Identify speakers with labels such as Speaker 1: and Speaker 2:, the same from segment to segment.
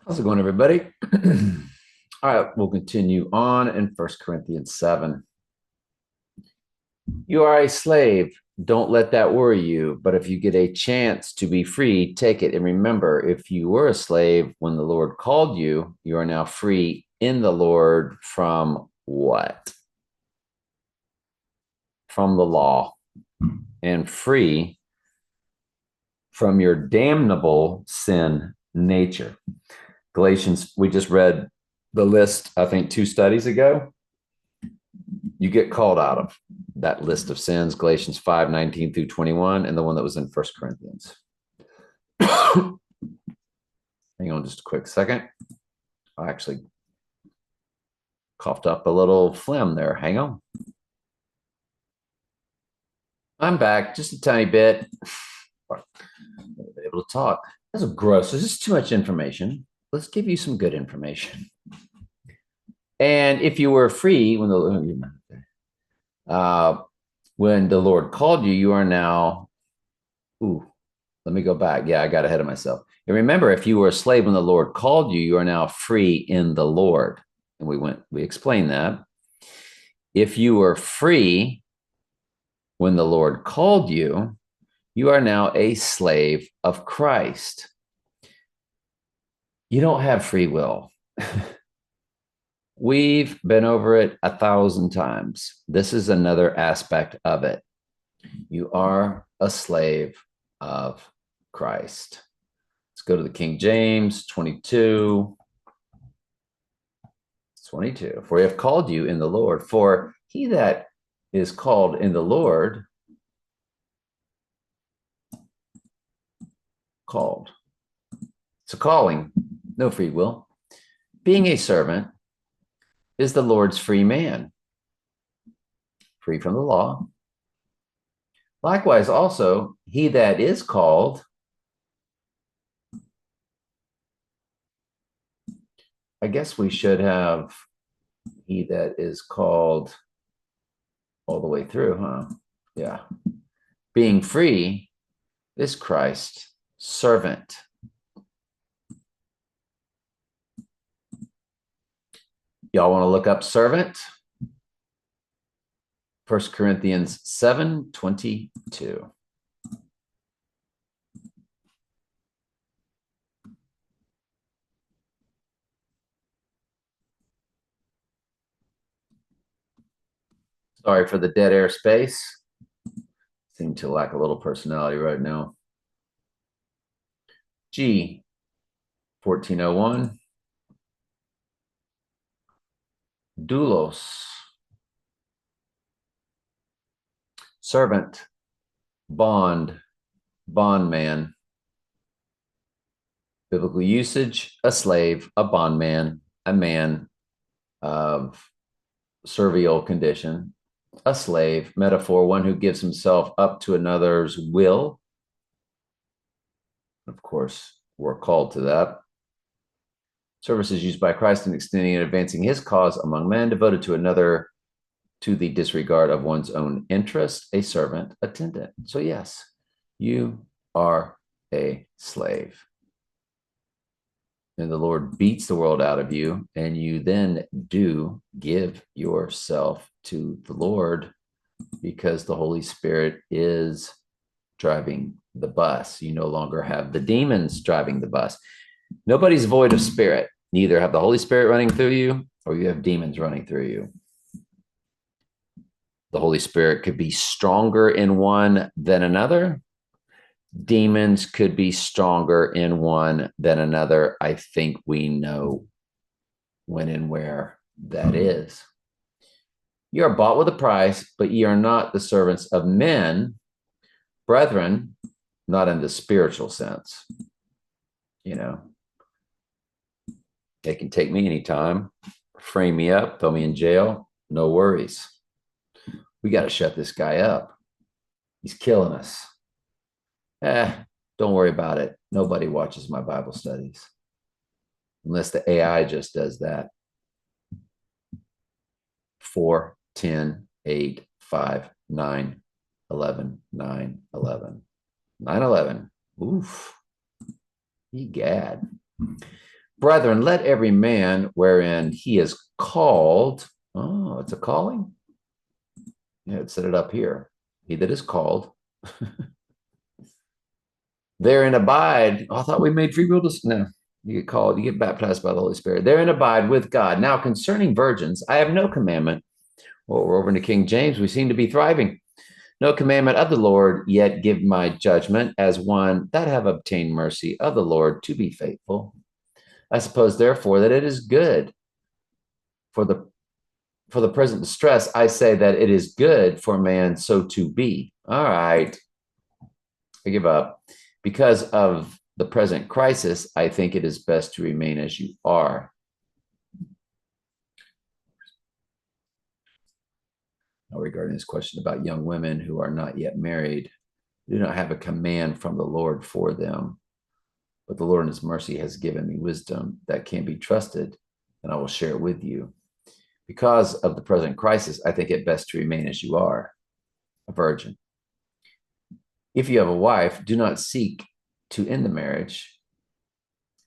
Speaker 1: How's it going, everybody? All right, we'll continue on in 1 Corinthians 7. You are a slave. Don't let that worry you. But if you get a chance to be free, take it. And remember, if you were a slave when the Lord called you, you are now free in the Lord from what? From the law, and free from your damnable sin nature. Galatians, we just read the list, I think, 2 studies ago. You get called out of that list of sins, Galatians 5:19 through 21, and the one that was in 1 Corinthians. Hang on just a quick second. I actually coughed up a little phlegm there. Hang on. I'm back just a tiny bit. I'm able to talk. That's gross. This is too much information. Let's give you some good information. And if you were free when the Lord called you, you are now. Let me go back. Yeah, I got ahead of myself. And remember, if you were a slave when the Lord called you, you are now free in the Lord. And we explained that. If you were free when the Lord called you, you are now a slave of Christ. You don't have free will. We've been over it 1,000 times. This is another aspect of it. You are a slave of Christ. Let's go to the King James 22. 22. For we have called you in the Lord. For he that is called in the Lord, called. It's a calling, no free will. Being a servant is the Lord's free man, free from the law. Likewise, also, he that is called, I guess we should have he that is called all the way through, huh? Yeah. Being free is Christ's servant. Y'all want to look up servant? 1 Corinthians 7:22. Sorry for the dead air space. Seem to lack a little personality right now. G, 1401. Doulos. Servant. Bond. Bondman. Biblical usage, a slave, a bondman, a man of servile condition, a slave, metaphor, one who gives himself up to another's will. Of course, we're called to that. Services used by Christ in extending and advancing his cause among men, devoted to another to the disregard of one's own interest, a servant, attendant. So yes, you are a slave. And the Lord beats the world out of you, and you then do give yourself to the Lord because the Holy Spirit is driving the bus. You no longer have the demons driving the bus. Nobody's void of spirit. You either have the Holy Spirit running through you or you have demons running through you. The Holy Spirit could be stronger in one than another. Demons could be stronger in one than another. I think we know when and where that is. You are bought with a price, but ye are not the servants of men, brethren, not in the spiritual sense. You know, they can take me anytime, frame me up, throw me in jail, no worries. We got to shut this guy up. He's killing us. Don't worry about it. Nobody watches my Bible studies unless the AI just does that. 4, 10, 8, 5, 9, 11, 9, 11, 9, 11. Oof. Egad. Brethren, let every man wherein he is called. Oh, it's a calling. Yeah, it said it up here. He that is called. Therein abide. Oh, I thought we made free will to. No, you get called, you get baptized by the Holy Spirit. Therein abide with God. Now, concerning virgins, I have no commandment. Well, we're over into King James. We seem to be thriving. No commandment of the Lord, yet give my judgment as one that have obtained mercy of the Lord to be faithful. I suppose, therefore, that it is good for the present distress. I say that it is good for man so to be. All right, I give up. Because of the present crisis, I think it is best to remain as you are. Now, regarding this question about young women who are not yet married, do not have a command from the Lord for them, but the Lord in his mercy has given me wisdom that can be trusted, and I will share it with you. Because of the present crisis, I think it best to remain as you are, a virgin. If you have a wife, do not seek to end the marriage.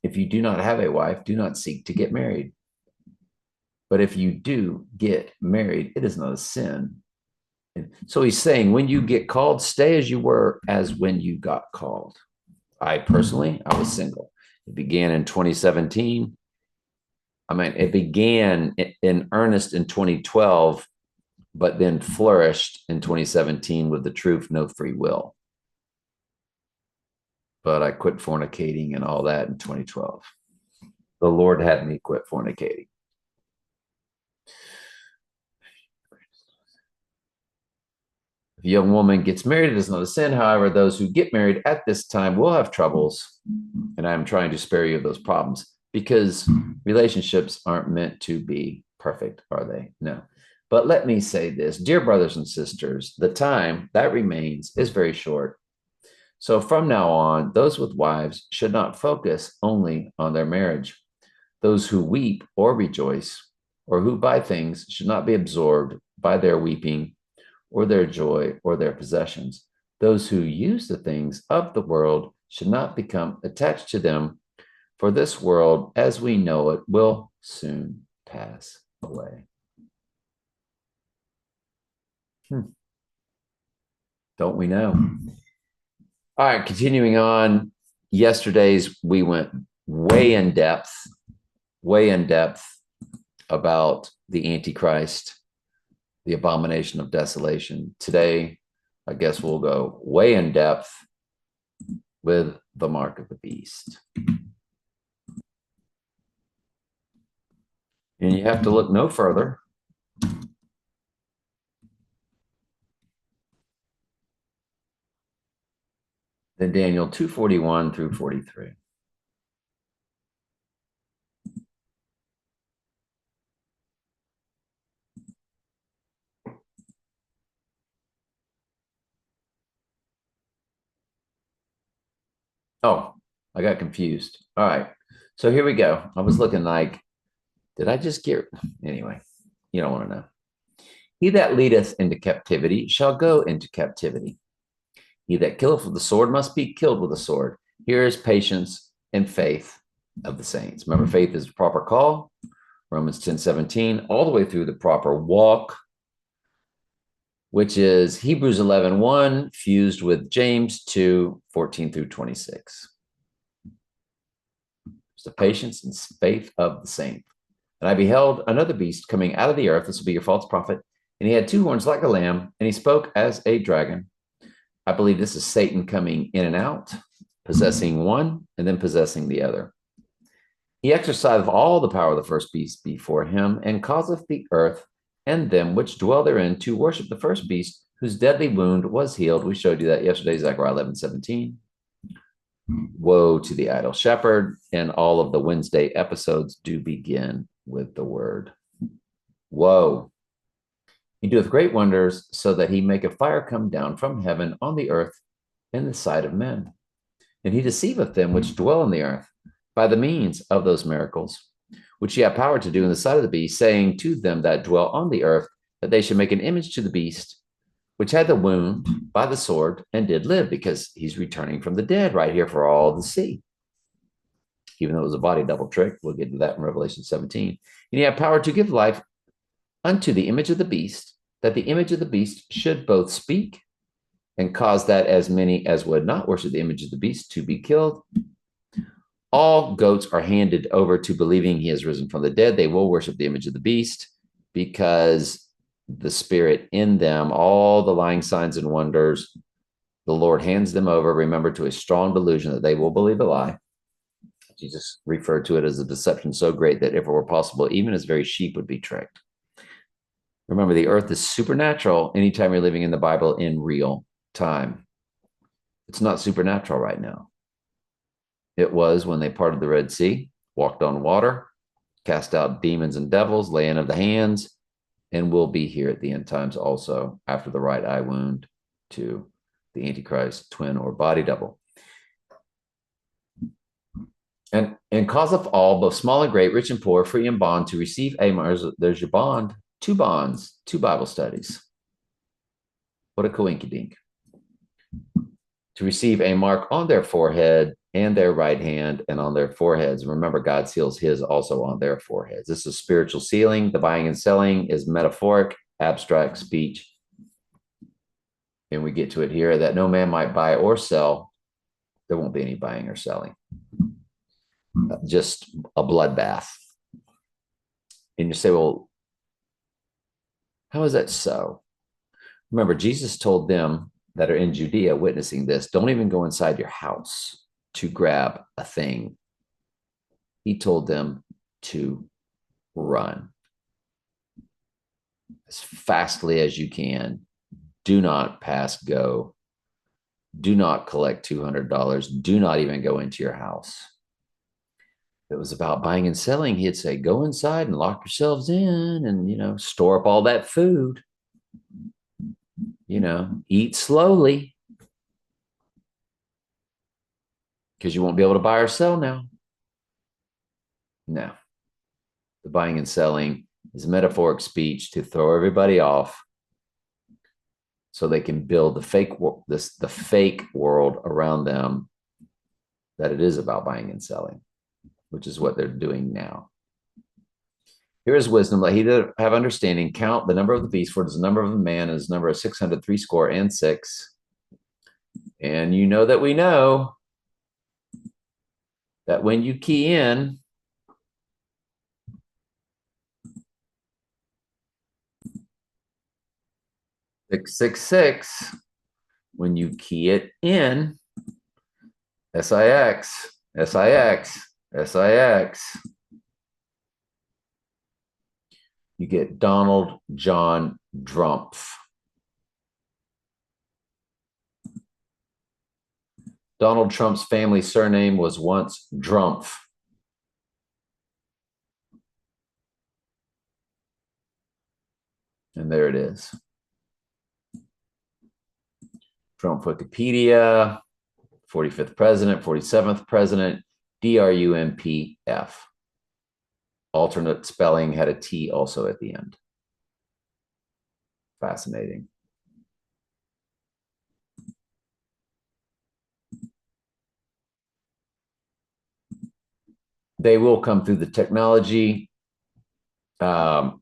Speaker 1: If you do not have a wife, do not seek to get married. But if you do get married, it is not a sin. And so he's saying, when you get called, stay as you were as when you got called. I personally, I was single. It began in 2017. I mean, it began in earnest in 2012, but then flourished in 2017 with the truth, no free will. But I quit fornicating and all that in 2012. The Lord had me quit fornicating. If a young woman gets married, it is not a sin. However, those who get married at this time will have troubles. And I'm trying to spare you of those problems because relationships aren't meant to be perfect, are they? No. But let me say this, dear brothers and sisters, the time that remains is very short. So from now on, those with wives should not focus only on their marriage. Those who weep or rejoice, or who buy things, should not be absorbed by their weeping or their joy or their possessions. Those who use the things of the world should not become attached to them, for this world, as we know it, will soon pass away. Don't we know? All right, continuing on. Yesterday's, we went way in depth about the Antichrist, the abomination of desolation. Today, I guess we'll go way in depth with the mark of the beast. And you have to look no further than Daniel 2:41 through 43. Oh, I got confused. All right. So here we go. I was looking like, did I just get, anyway, you don't want to know. He that leadeth into captivity shall go into captivity. He that killeth with the sword must be killed with a sword. Here is patience and faith of the saints. Remember, faith is the proper call, Romans 10:17, all the way through the proper walk, which is Hebrews 11:1 fused with James 2:14 through 26. It's the patience and faith of the saint. And I beheld another beast coming out of the earth. This will be your false prophet. And he had two horns like a lamb, and he spoke as a dragon. I believe this is Satan coming in and out, possessing one and then possessing the other. He exerciseth all the power of the first beast before him, and causeth the earth and them which dwell therein to worship the first beast, whose deadly wound was healed. We showed you that yesterday, Zechariah 11:17. Woe to the idle shepherd, and all of the Wednesday episodes do begin with the word woe. He doeth great wonders, so that he maketh fire come down from heaven on the earth in the sight of men. And he deceiveth them which dwell in the earth by the means of those miracles, which he had power to do in the sight of the beast, saying to them that dwell on the earth, that they should make an image to the beast, which had the wound by the sword and did live, because he's returning from the dead right here for all to see. even though it was a body double trick. We'll get to that in Revelation 17. And he had power to give life unto the image of the beast, that the image of the beast should both speak and cause that as many as would not worship the image of the beast to be killed. All goats are handed over to believing he has risen from the dead. They will worship the image of the beast because the spirit in them, all the lying signs and wonders, the Lord hands them over, remember, to a strong delusion that they will believe a lie. Jesus referred to it as a deception so great that if it were possible, even his very sheep would be tricked. Remember, the earth is supernatural anytime you're living in the Bible in real time. It's not supernatural right now. It was when they parted the Red Sea, walked on water, cast out demons and devils, laying of the hands, and will be here at the end times also after the right eye wound to the Antichrist twin or body double. And cause of all, both small and great, rich and poor, free and bond, to receive a, there's your bond, 2 bonds, 2 Bible studies. What a coinkydink. To receive a mark on their forehead and their right hand and on their foreheads. Remember, God seals his also on their foreheads. This is spiritual sealing. The buying and selling is metaphoric, abstract speech. And we get to it here, that no man might buy or sell. There won't be any buying or selling. Just a bloodbath. And you say, well, how is that so? Remember, Jesus told them that are in Judea witnessing this, don't even go inside your house to grab a thing. He told them to run as fastly as you can. Do not pass go. Do not collect $200. Do not even go into your house. If it was about buying and selling, he'd say, go inside and lock yourselves in and, store up all that food. Eat slowly because you won't be able to buy or sell now. No. The buying and selling is metaphoric speech to throw everybody off so they can build the fake world around them that it is about buying and selling, which is what they're doing now. Here is wisdom, let he that have understanding count the number of the beast, for it is the number of the man, and his number is 666. And you know that we know that when you key in (666), when you key it in, SIX, SIX, SIX, you get Donald John Drumpf. Donald Trump's family surname was once Drumpf. And there it is. Trump Wikipedia, 45th president, 47th president, DRUMPF. Alternate spelling had a T also at the end. Fascinating. They will come through the technology. Partly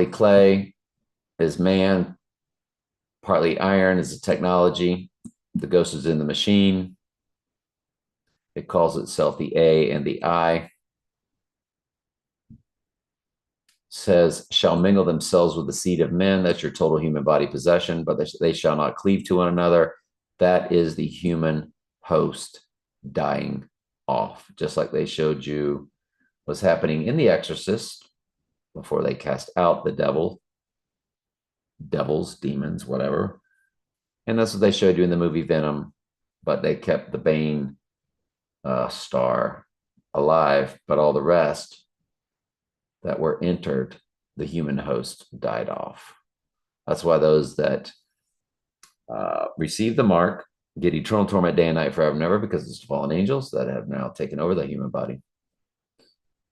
Speaker 1: clay is man, partly iron is the technology. The ghost is in the machine. It calls itself the A and the I. Says, shall mingle themselves with the seed of men. That's your total human body possession, but they shall not cleave to one another. That is the human host dying off, just like they showed you was happening in The Exorcist before they cast out the devils, demons, whatever. And that's what they showed you in the movie Venom, but they kept the Bane star alive, but all the rest that were entered, the human host died off. That's why those that receive the mark get eternal torment day and night forever and ever, because it's fallen angels that have now taken over the human body.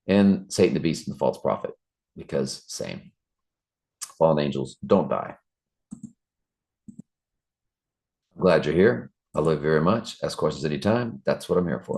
Speaker 1: And Satan, the beast, and the false prophet, because same. Fallen angels don't die. I'm glad you're here. I love you very much. Ask questions anytime. That's what I'm here for.